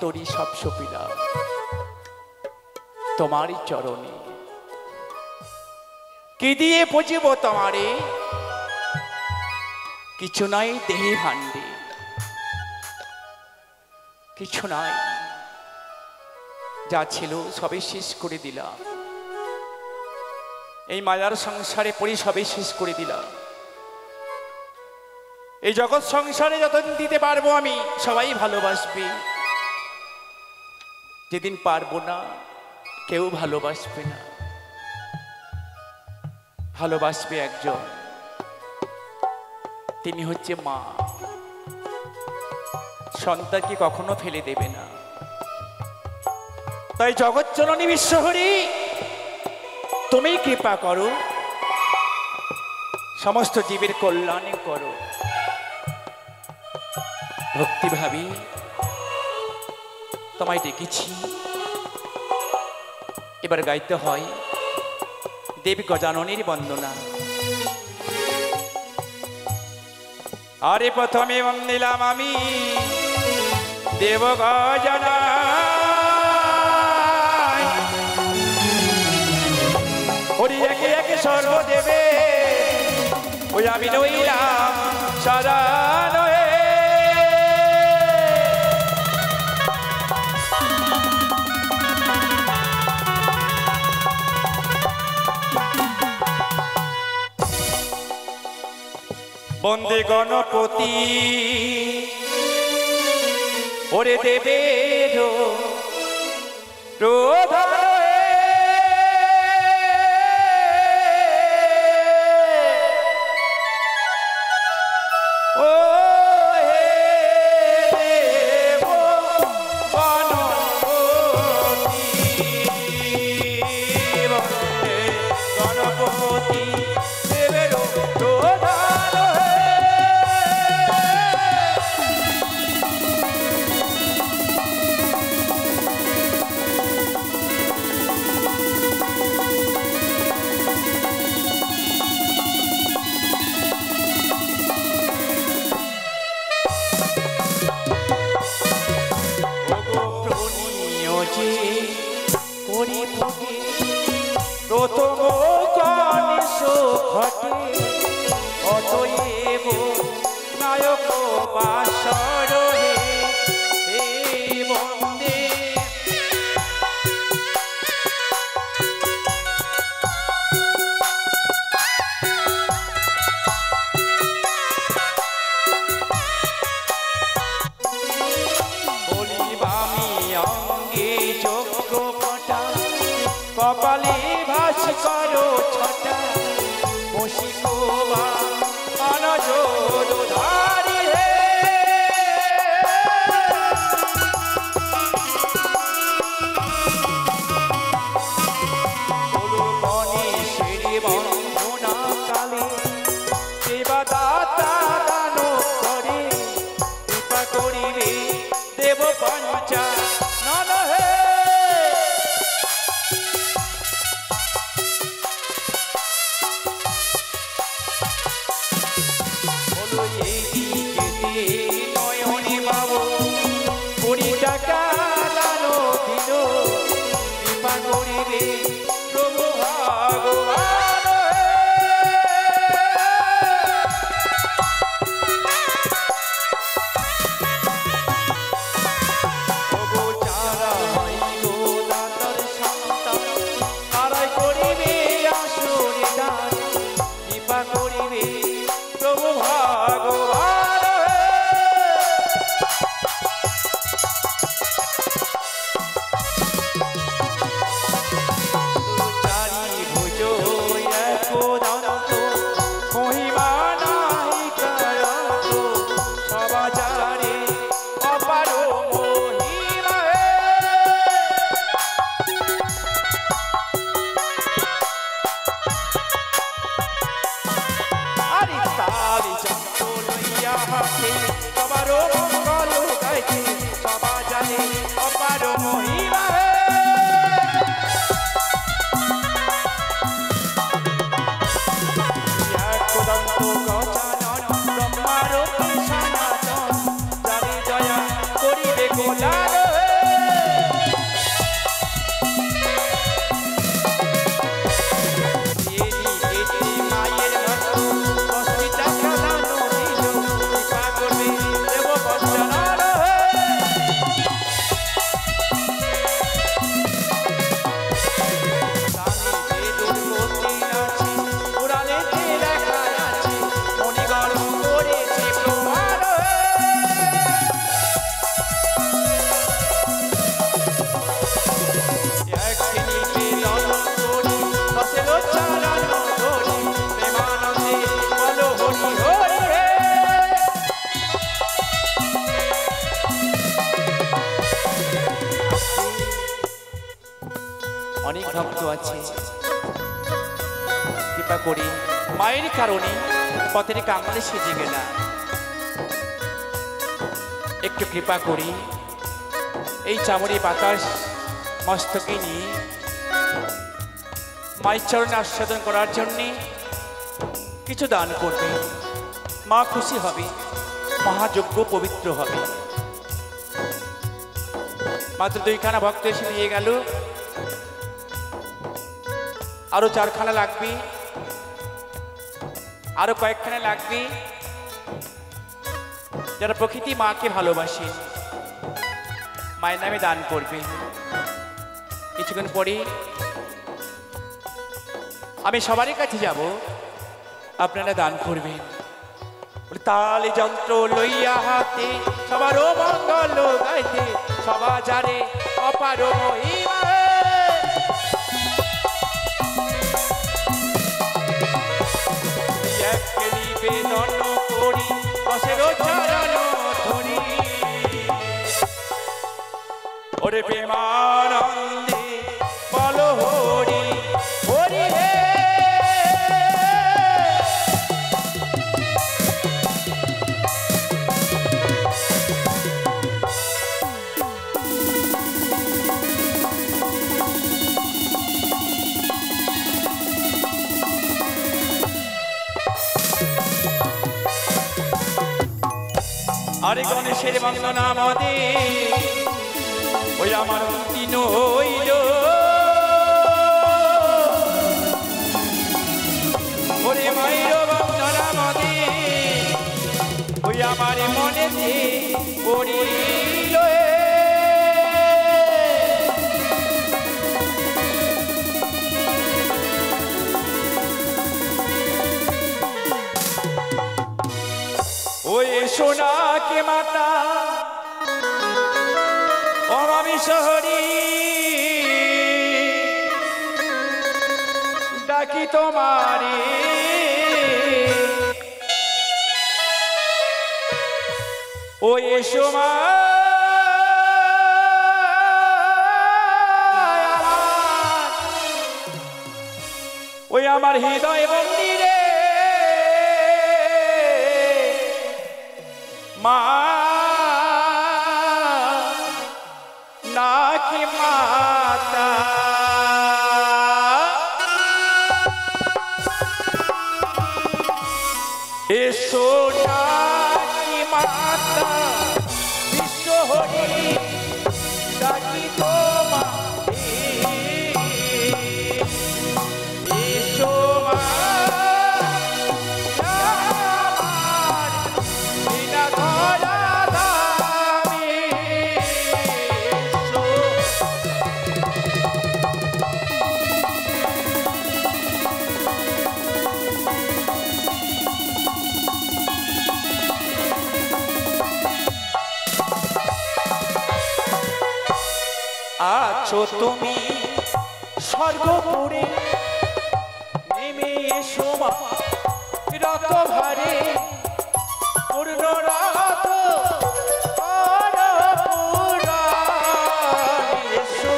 তরি সব সপিলা তোমারই চরণে। কি দিয়ে পুজিব তোমারে, কিছু নাই দেহে ভাণ্ডে, কিছু নাই, যা ছিল সবে শেষ করে দিলাম। এই মায়ার সংসারে পড়ি সবে শেষ করে দিলাম। এই জগৎ সংসারে যতদিন দিতে পারবো আমি, সবাই ভালোবাসবে। যেদিন পারবো না, কেউ ভালোবাসবে না। ভালোবাসবে একজন, তিনি হচ্ছে মা। সন্তানকে কখনো ফেলে দেবে না। তাই জগৎ জননী বিশ্বহরি, তুমি কৃপা করো, সমস্ত জীবের কল্যাণে করো। ভক্তি ভাবি তোমায় ডেকেছি। এবার গাইতে হয় দেবী গজাননীর বন্দনা। আরে প্রথমে বন্দিলাম আমি দেব গজানন, হরি একে একে সর্বদেবে, ওই আমি রইলাম সারান হয়ে। বন্দে গণপতি ওরে দেবের প্রধান, প্রথম গণেশ ঘটে অতএব নায়ক বাসর হে বন্দে। বলিবামি অঙ্গে যোগ্য পটা, কপালে ভাস করো ছটা, বসি কোবা অনজোর ধারি হে। বলো গণেশের বন্দনা কালে, দেবদাতা দান করে, কৃপা করিবে দেব পঞ্চা নন হে। নয়নে বাবু 20 টাকা দান দিল, কৃপা করিবে প্রভু ভগবান। প্রভু যারা হইল দাতার সন্তান, তারাই করিবে আসর দান, কৃপা করিবে প্রভু ভগবান। সবারও মঙ্গল গাইছে, সবা জানে অপার মহিমা। একদন্ত গজানন ব্রহ্মার সনাতন, জানে দয়া করিবে গোলার। অনেক ভক্ত আছে, কৃপা করি মায়ের কারণে পথের কাঙালে সেজে গেলাম, একটু কৃপা করি এই চামড়ি বাতাস মস্তকে নিয়ে মায়ের চরণে আস্বাদন করার জন্যে কিছু দান করবে, মা খুশি হবে, মহাযজ্ঞ পবিত্র হবে। মাত্র 2খানা ভক্ত এসে নিয়ে গেল, আরো 4খানা লাগবে, আরো কয়েকখানা লাগবে। যারা প্রকৃতি মাকে ভালোবাসে মায়ের নামে দান করবে। কিছুক্ষণ পরে আমি সবারই কাছে যাব, আপনারা দান করবেন। তালে যন্ত্র লইয়া হাতে সবারও মঙ্গল গাইতে, সবা যারে অপার মহিমা নিবেদন করি অসের চরণ ধরি, ওরে প্রেমানন্দে বল হরি হরি হে। আরে গণেশের বন্দনা মদে ওই আমার দিন হইল, ওরে মায়ের বন্দনা মদে ওই আমার মনেতে পড়িল। ওই সোনাকে মাতা অমামি শহরি ডাকি তোমারে, ওই সোমা ওই আমার হৃদয় মন্দিরে মা নাকি মাতা। এসো নাকি মাতা বিশ্ব হরি ডাকি তোমারে, এসো মা আছো তুমি স্বর্গপুরে, নেমে এসো মা রত ভারে, পূর্ণ রত এসো।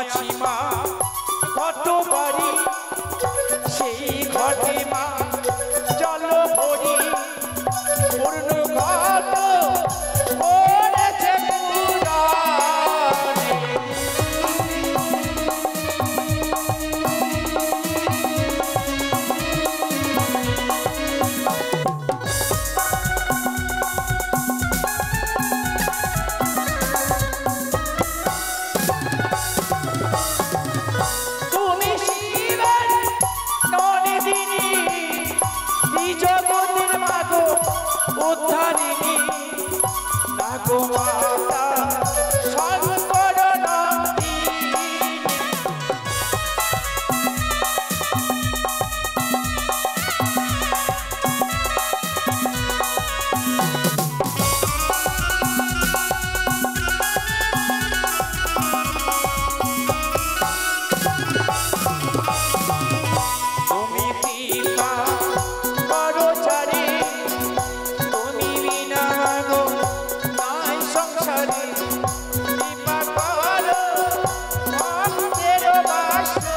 আছি মা ঘট বাড়ি, সেই ঘটে মা জল ভরি, পূর্ণ ঘট করেছে পুরাণে। উদ্ধারিণী নাগো মাতা শঙ্কর নন্দিনী, করি কৃপা করো ভক্তের বাসনা।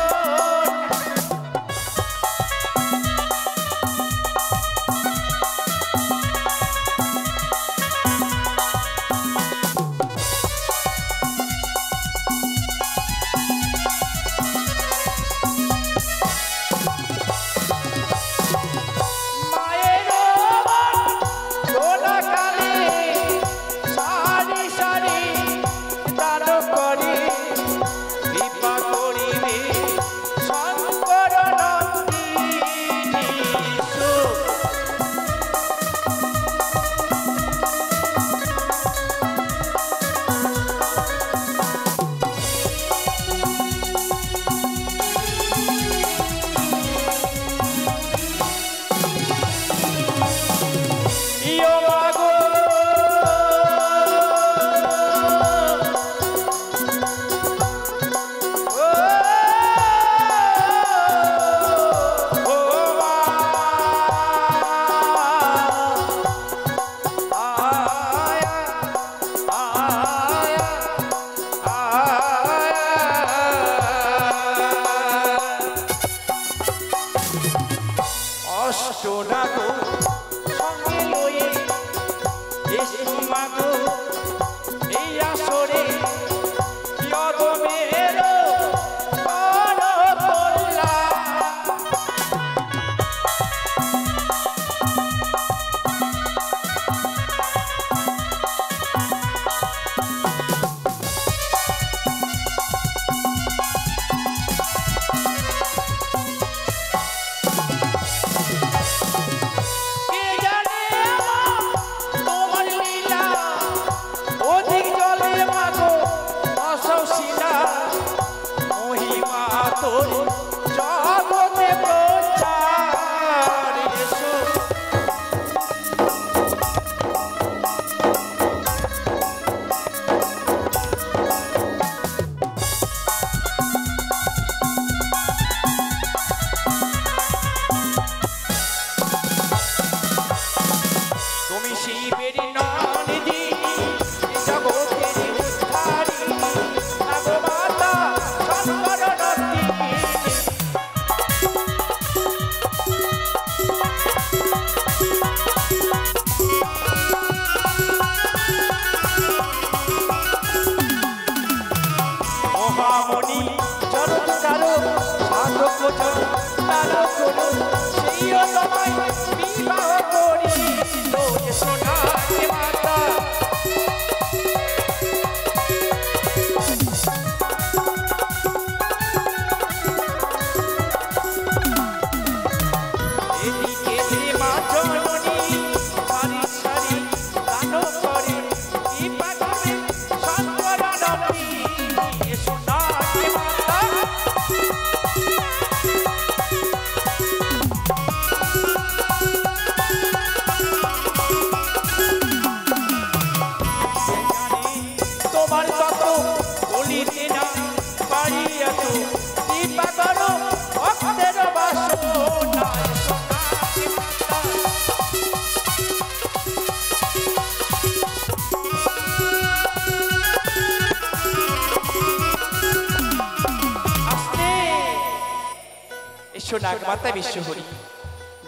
নাগমাতা বিশ্বহরি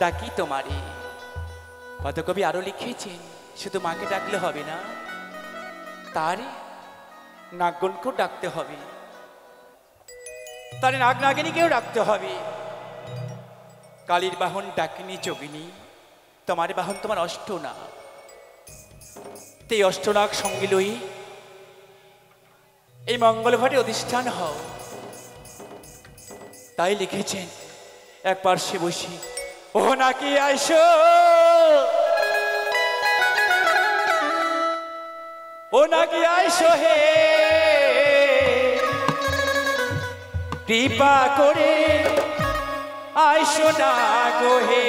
ডাকি তোমারে। পদকবি আরো লিখেছেন শুধু মাকে ডাকলে হবে না, তার নাগগণকেও ডাকতে হবে, তার নাগ নাগিনীকেও ডাকতে হবে। কালীর বাহন ডাকিনী যোগিনী, তোমার বাহন তোমার অষ্টনাগ। এই অষ্টনাগ সঙ্গে লই এই মঙ্গল ঘটে অধিষ্ঠান হও। তাই লিখেছেন এক পার্শ্বে বসি ও নাকি আইসো, ও নাকি আইসো হে কৃপা করে আইসো না গো হে।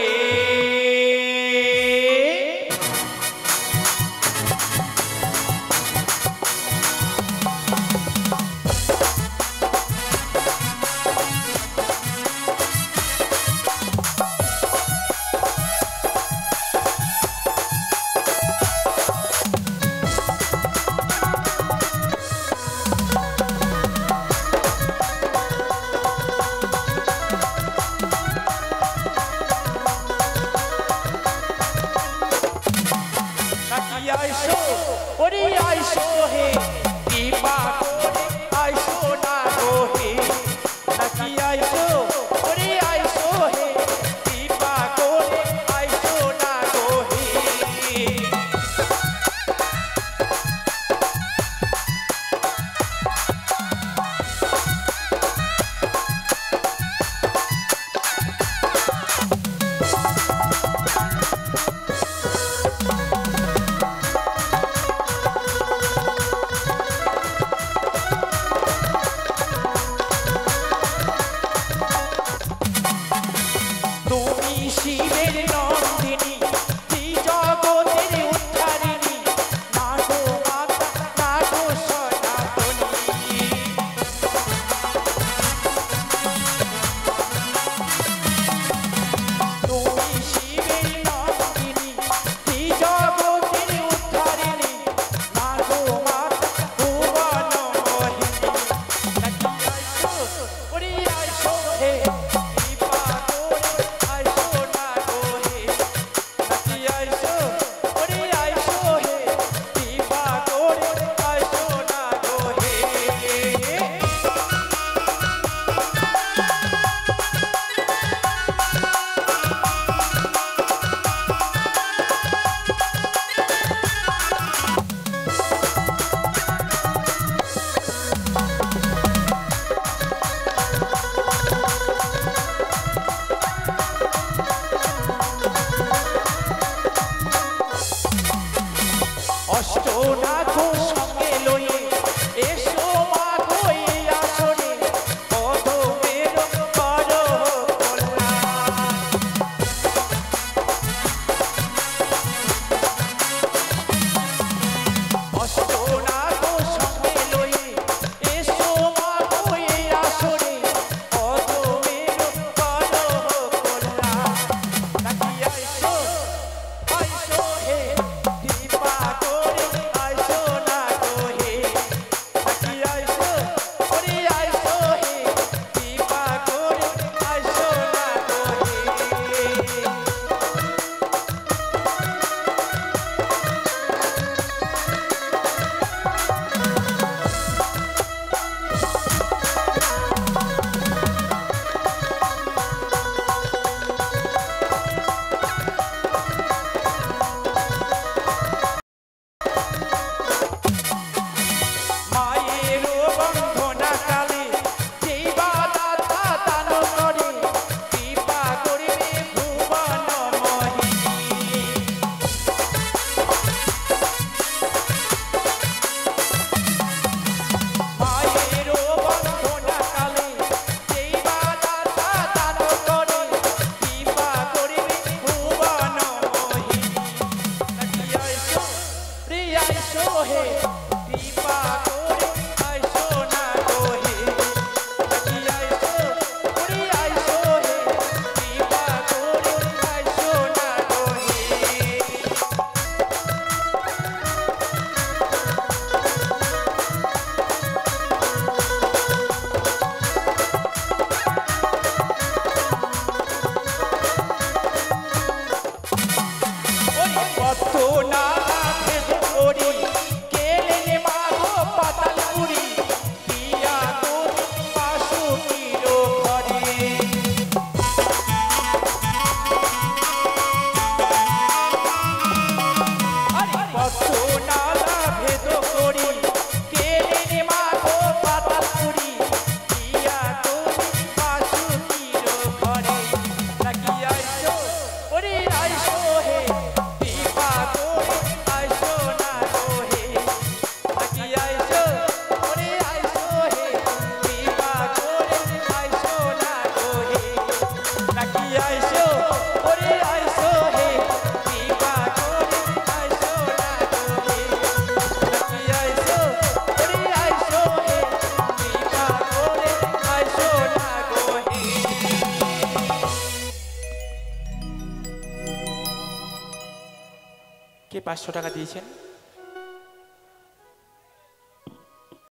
কৃপা করে আইসো না গো হে নাকি আইসো ওরে আইসো হে কৃপা করে আইসো না গো হে কত নালা ভেদ করি কেলেন মাগো পাতালপুরি দিয়া তোর বাসুকির ঘরে কত নালা ভেদ করি কেলেন মাগো পাতালপুরি দিয়া তোর বাসুকির ঘরে নাকি আইসো ওরে আইসো হে কৃপা করে আইসো না গো হে নাকি আইসো ওরে আইসো হে কৃপা করে আইসো না গো হে নাকি আইসো ওরে আইসো হে কৃপা করে আইসো না গো হে নাকি আইসো ওরে আইসো হে কৃপা করে আইসো না গো হে কে 500 টাকা দিয়েছেন?